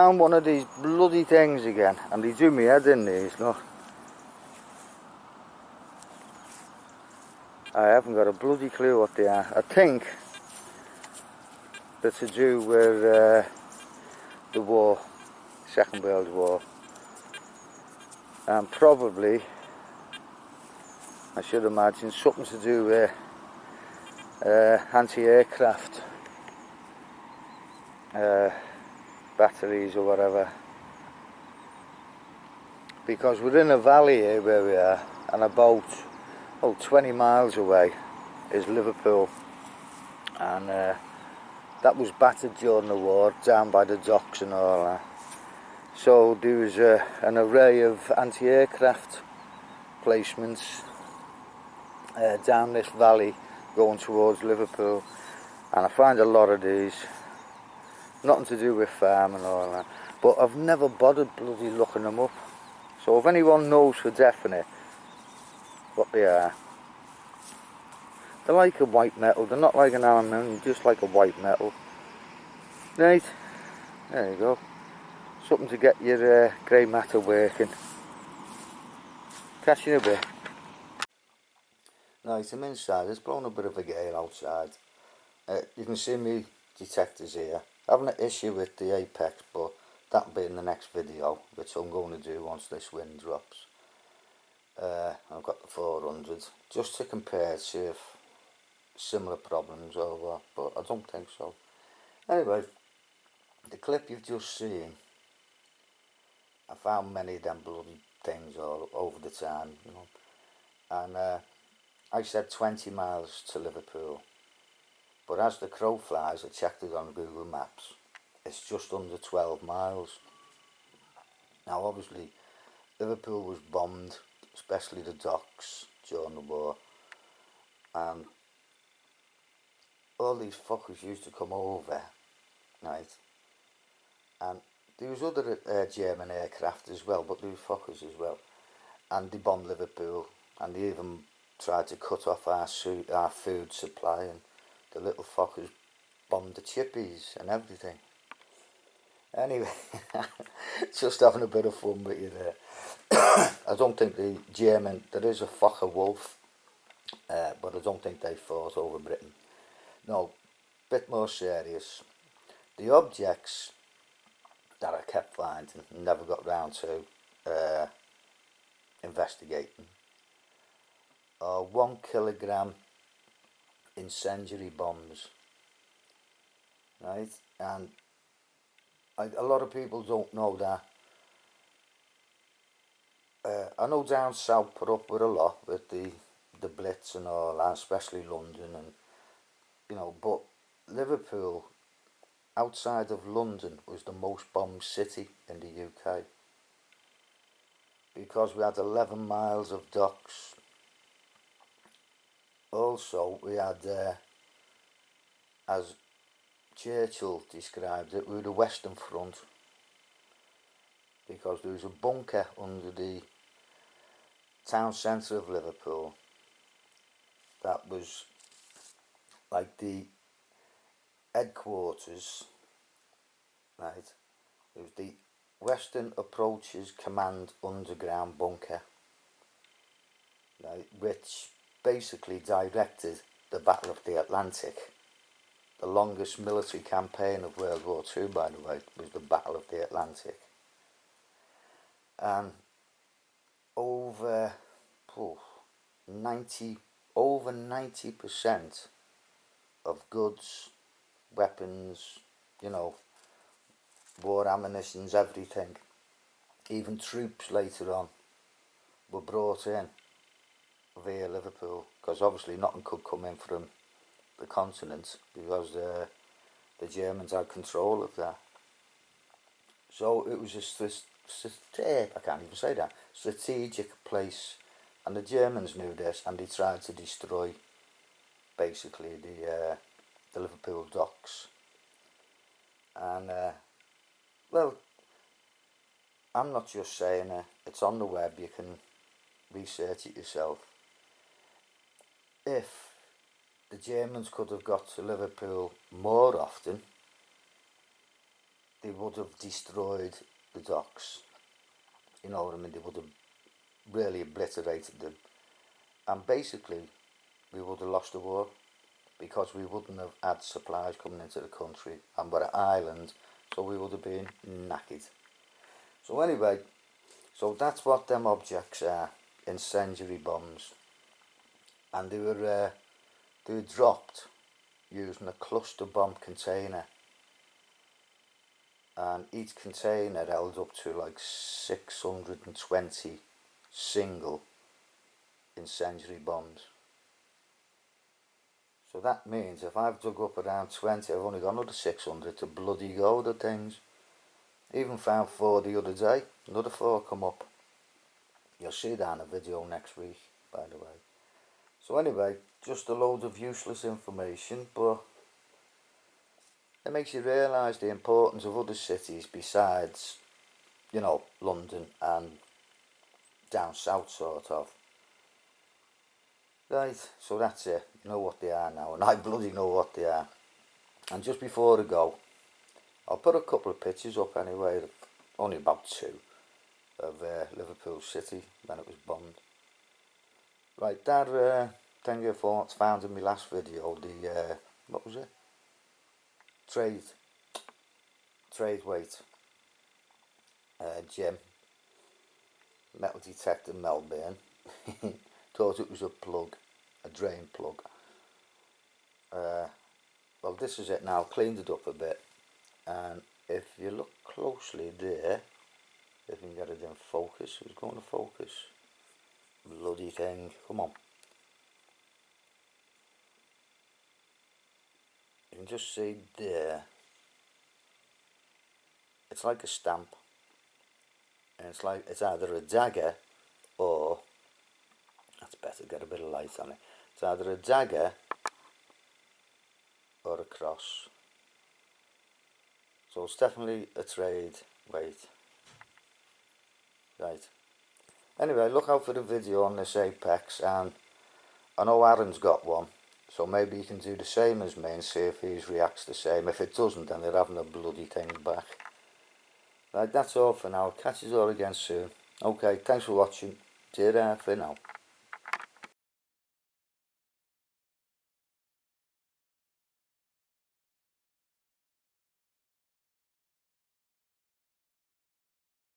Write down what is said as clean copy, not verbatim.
found one of these bloody things again, and they do me head in these, look. I haven't got a bloody clue what they are. I think they're to do with the war, Second World War. And probably, I should imagine, something to do with anti-aircraft batteries or whatever. Because we're in a valley here where we are, and about 20 miles away is Liverpool, and that was battered during the war, down by the docks and all that. So there was an array of anti-aircraft placements down this valley going towards Liverpool, and I find a lot of these, nothing to do with farm and all that, but I've never bothered bloody looking them up. So if anyone knows for definite what they are, they're like a white metal, they're not like an aluminium, just like a white metal. Right, there you go. Something to get your grey matter working. Catch you in a bit. Right, I'm inside, it's blowing a bit of a gale outside. You can see me detectors here. I have an issue with the apex, but that'll be in the next video, which I'm going to do once this wind drops. I've got the 400 just to compare, see if similar problems over, but I don't think so. Anyway, the clip you've just seen, I found many of them bloody things all over the town, you know, and I said 20 miles to Liverpool, but as the crow flies, I checked it on Google Maps, it's just under 12 miles. Now obviously Liverpool was bombed, especially the docks during the war, and all these fuckers used to come over, right, and there was other German aircraft as well, but there was fuckers as well, and they bombed Liverpool, and they even tried to cut off our food supply, and the little fuckers bombed the chippies and everything. Anyway, just having a bit of fun with you there. I don't think the German, there is a Fokker Wolf, but I don't think they fought over Britain. No, bit more serious. The objects that I kept finding and never got round to investigating are 1 kilogram incendiary bombs, right? And a lot of people don't know that. I know down south put up with a lot with the Blitz and all that, especially London, and you know, but Liverpool, outside of London, was the most bombed city in the UK, because we had 11 miles of docks. Also we had, as Churchill described it, we were the Western Front, because there was a bunker under the town centre of Liverpool that was like the headquarters, right? It was the Western Approaches Command Underground Bunker, right, which basically directed the Battle of the Atlantic. The longest military campaign of World War II, by the way, was the Battle of the Atlantic. And over 90% of goods, weapons, you know, war ammunitions, everything, even troops later on, were brought in via Liverpool, because obviously nothing could come in from the continent, because the Germans had control of that. So it was I can't even say that, strategic place, and the Germans knew this, and they tried to destroy basically the Liverpool docks. And well, I'm not just saying it, it's on the web, you can research it yourself. If the Germans could have got to Liverpool more often, they would have destroyed the docks. You know what I mean? They would have really obliterated them. And basically, we would have lost the war because we wouldn't have had supplies coming into the country, and we're an island, so we would have been knackered. So anyway, so that's what them objects are, incendiary bombs, and they were dropped using a cluster bomb container, and each container held up to like 620 single incendiary bombs. So that means if I've dug up around 20, I've only got another 600 to bloody go, the things. Even found 4 the other day, another 4 come up. You'll see that in a video next week, by the way. So anyway, just a load of useless information, but it makes you realise the importance of other cities besides, you know, London and down south sort of. Right, so that's it. You know what they are now, and I bloody know what they are. And just before I go, I'll put a couple of pictures up anyway, only about 2, of Liverpool City when it was bombed. Right, that thing I found in my last video, the, what was it? Trade weight gym metal detector Melbourne. Thought it was a plug, a drain plug. Well, this is it now, cleaned it up a bit, and if you look closely there, if you can get it in focus, it's going to focus. Bloody thing, come on. You can just see there, it's like a stamp, and it's either a dagger or, that's better, get a bit of light on it, it's either a dagger or a cross. So it's definitely a trade weight. Right. Anyway, look out for the video on this Apex, and I know Aaron's got one, so maybe he can do the same as me and see if he reacts the same. If it doesn't, then they're having a bloody thing back. Right, that's all for now. Catch you all again soon. Okay, thanks for watching. Ta-ra for now.